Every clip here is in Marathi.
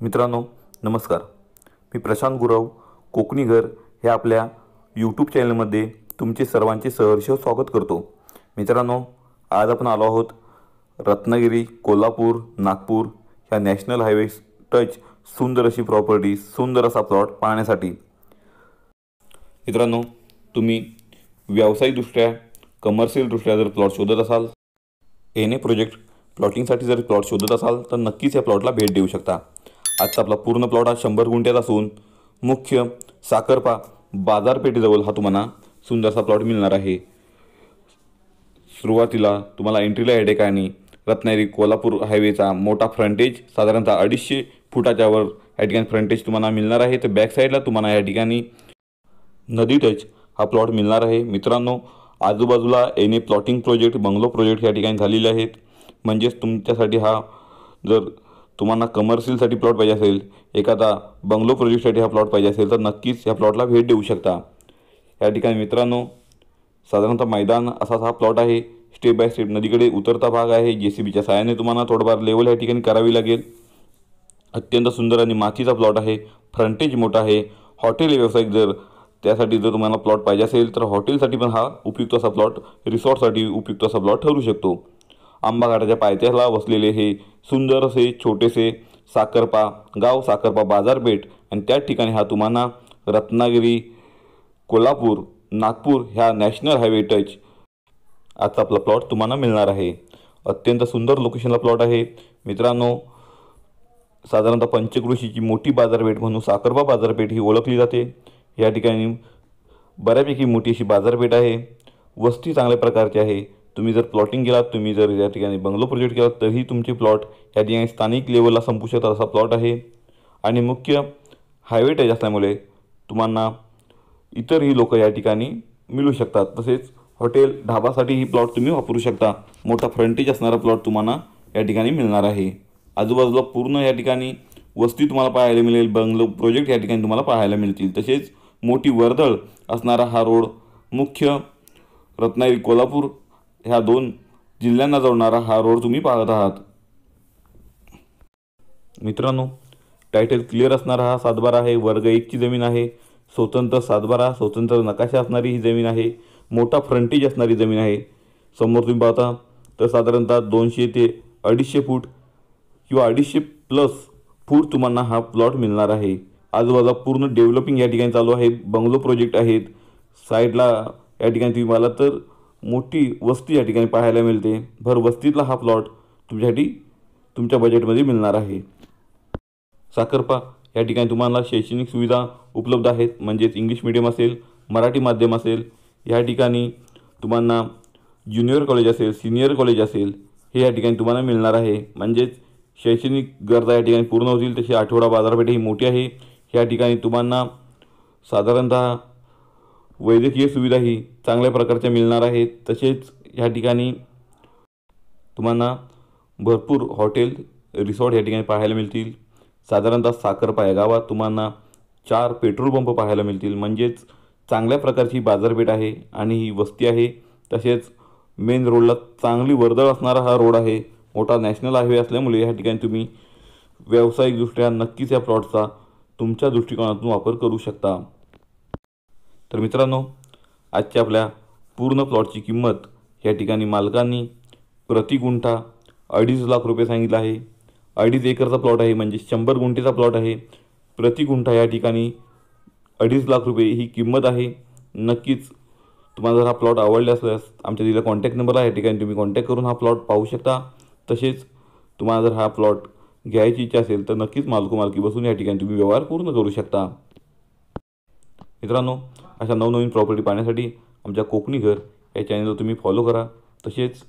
मित्रांनो नमस्कार, मी प्रशांत गुरव कोकणी घर हे आपल्या यूट्यूब चॅनलमध्ये तुमचे सर्वांचे सहर्ष स्वागत करतो। मित्रांनो, आज आपण आलो आहोत रत्नागिरी, कोल्हापूर, नागपूर ह्या नॅशनल हायवे टच सुंदर अशी प्रॉपर्टी, सुंदर असा प्लॉट पाहण्यासाठी। मित्रांनो, तुम्ही व्यावसायिकदृष्ट्या कमर्शियलदृष्ट्या जर प्लॉट शोधत असाल, एने प्रोजेक्ट प्लॉटिंगसाठी जर प्लॉट शोधत असाल तर नक्कीच या प्लॉटला भेट देऊ शकता। आजचा आपला पूर्ण प्लॉट हा 100 गुंठ्यात असून मुख्य साखरपा बाजारपेठेजवळ हा तुम्हाला सुंदरसा प्लॉट मिळणार आहे। सुरुवातीला तुम्हाला एंट्रीला या ठिकाणी रत्नागिरी कोल्हापूर हायवेचा मोठा फ्रंटेज साधारणतः 250 फुटाच्या वर या ठिकाणी फ्रंटेज तुम्हाला मिळणार आहे। तर बॅक साईडला तुम्हाला या ठिकाणी नदी टच हा प्लॉट मिळणार आहे। मित्रांनो, आजूबाजूला एने प्लॉटिंग प्रोजेक्ट, बंगलो प्रोजेक्ट या ठिकाणी झालेले आहेत। म्हणजेच तुमच्यासाठी हा जर तुम्हाला कमर्शियलसाठी प्लॉट पाहिजे असेल, एखादा बंगलो प्रोजेक्टसाठी हा प्लॉट पाहिजे असेल तर नक्कीच या प्लॉटला भेट देऊ शकता। या ठिकाणी मित्रांनो साधारणतः मैदान असा हा प्लॉट आहे। स्टेप बाय स्टेप नदीकडे उतरता भाग आहे। जेसीबीच्या सहाय्याने तुम्हाला थोडंफार लेवल या ठिकाणी करावी लागेल। अत्यंत सुंदर आणि मातीचा प्लॉट आहे। फ्रंटेज मोठा आहे। हॉटेल व्यावसायिक जर त्यासाठी जर तुम्हाला प्लॉट पाहिजे असेल तर हॉटेलसाठी पण हा उपयुक्त असा प्लॉट, रिसॉर्टसाठी उपयुक्त असा प्लॉट ठरू शकतो। आंबा घाटाच्या पायथ्याला वसलेले हे सुंदर असे छोटेसे साखरपा गाव, साखरपा बाजारपेठ आणि त्या ठिकाणी हा तुम्हाला रत्नागिरी, कोल्हापूर, नागपूर ह्या नॅशनल हायवे टच आजचा आपला प्लॉट तुम्हाला मिळणार आहे। अत्यंत सुंदर लोकेशनला प्लॉट आहे। मित्रांनो, साधारणतः पंचक्रोशीची मोठी बाजारपेठ म्हणून साखरपा बाजारपेठ ही ओळखली जाते। या ठिकाणी बऱ्यापैकी मोठी अशी बाजारपेठ आहे। वस्ती चांगल्या प्रकारची आहे। तुम्ही जर प्लॉटिंग केलात, तुम्ही जर या ठिकाणी बंगलो प्रोजेक्ट केलात तरीही तुमचे प्लॉट या ठिकाणी स्थानिक लेवलला संपू शकतात असा प्लॉट आहे। आणि मुख्य हायवे टच असल्यामुळे तुम्हाला इतरही लोक या ठिकाणी मिळू शकतात। तसेच हॉटेल, ढाबासाठी ही प्लॉट तुम्ही वापरू शकता। मोठा फ्रंटेज असणारा प्लॉट तुम्हाला या ठिकाणी मिळणार आहे। आजूबाजूला पूर्ण या ठिकाणी वस्ती तुम्हाला पाहायला मिळेल। बंगलो प्रोजेक्ट या ठिकाणी तुम्हाला पाहायला मिळतील। तसेच मोठी वर्दळ असणारा हा रोड, मुख्य रत्नागिरी कोल्हापूर ह्या 2 जिल्ह्यांना जोडणारा हा रोड तुम्ही पाहत आहात। मित्रांनो, टायटल क्लिअर असणारा हा 7/12 आहे। वर्ग 1 ची जमीन आहे। स्वतंत्र 7/12 स्वतंत्र नकाशा असणारी ही जमीन आहे। मोठा फ्रंटेज असणारी जमीन आहे। समोर तुम्ही पाहता तर साधारणतः 200 ते 250 फूट किंवा 250+ फूट तुम्हाला हा प्लॉट मिळणार आहे। आजूबाजूला पूर्ण डेव्हलपिंग या ठिकाणी चालू आहे। बंगलो प्रोजेक्ट आहेत। साईडला या ठिकाणी तुम्ही पाहिलं तर मोठी वस्ती या ठिकाणी पाहायला मिळते। भर वस्तीतला हा प्लॉट तुमच्यासाठी तुमच्या बजेटमध्ये मिळणार आहे। साखरपा या ठिकाणी तुम्हाला शैक्षणिक सुविधा उपलब्ध आहेत। म्हणजेच इंग्लिश मीडियम असेल, मराठी माध्यम असेल, या ठिकाणी तुम्हाला ज्युनियर कॉलेज असेल, सिनियर कॉलेज असेल, हे या ठिकाणी तुम्हाला मिळणार आहे। म्हणजेच शैक्षणिक गरजा या ठिकाणी पूर्ण होतील। तशी आठवडा बाजारपेठ ही मोठी आहे। या ठिकाणी तुम्हाला साधारणतः वैद्यकीय सुविधाही चांगल्या प्रकारच्या मिळणार आहेत। तसेच या ठिकाणी तुम्हाला भरपूर हॉटेल, रिसॉर्ट या ठिकाणी पाहायला मिळतील। साधारणतः साखरपा या गावात तुम्हाला 4 पेट्रोल पंप पाहायला मिळतील। म्हणजेच चांगल्या प्रकारची बाजारपेठ आहे आणि ही वस्ती आहे। तसेच मेन रोडला चांगली वर्दळ असणारा हा रोड आहे। मोठा नॅशनल हायवे असल्यामुळे या ठिकाणी तुम्ही व्यावसायिकदृष्ट्या नक्कीच या प्लॉटचा तुमच्या दृष्टिकोनातून वापर करू शकता। तर मित्रांनो, आजच्या आपल्या पूर्ण प्लॉटची किंमत या ठिकाणी मालकांनी प्रति गुंठा 2.5 लाख रुपये सांगितलं आहे। 2.5 एकरचा प्लॉट आहे, म्हणजे 100 गुंठेचा प्लॉट आहे। प्रति गुंठा या ठिकाणी 2.5 लाख रुपये ही किंमत आहे। नक्कीच तुम्हाला जर हा प्लॉट आवडला असल्यास आमच्या दिलेल्या कॉन्टॅक्ट नंबरला या ठिकाणी तुम्ही कॉन्टॅक्ट करून हा प्लॉट पाहू शकता। तसेच तुम्हाला जर हा प्लॉट घ्यायची इच्छा असेल तर नक्कीच मालकी बसून या ठिकाणी तुम्ही व्यवहार पूर्ण करू शकता। मित्रांनो, अशा नवनवीन प्रॉपर्टी पाहण्यासाठी आमच्या कोकणी घर या चॅनलला तुम्ही फॉलो करा। तसेच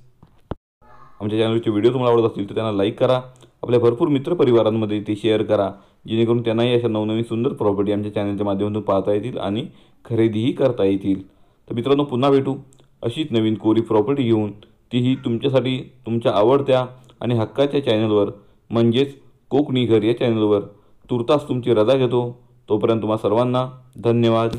आमच्या चॅनलचे व्हिडिओ तुम्हाला आवडत असतील तर त्यांना लाईक करा। आपल्या भरपूर मित्रपरिवारांमध्ये ते शेअर करा, जेणेकरून त्यांनाही अशा नवनवीन सुंदर प्रॉपर्टी आमच्या चॅनलच्या माध्यमातून पाहता येतील आणि खरेदीही करता येतील। तर मित्रांनो, पुन्हा भेटू अशीच नवीन कोरी प्रॉपर्टी घेऊन, तीही तुमच्यासाठी तुमच्या आवडत्या आणि हक्काच्या चॅनलवर, म्हणजेच कोकणी घर या चॅनलवर। तुर्तास तुमची रजा घेतो। तोपर्यंत तुम्हा सर्वांना धन्यवाद।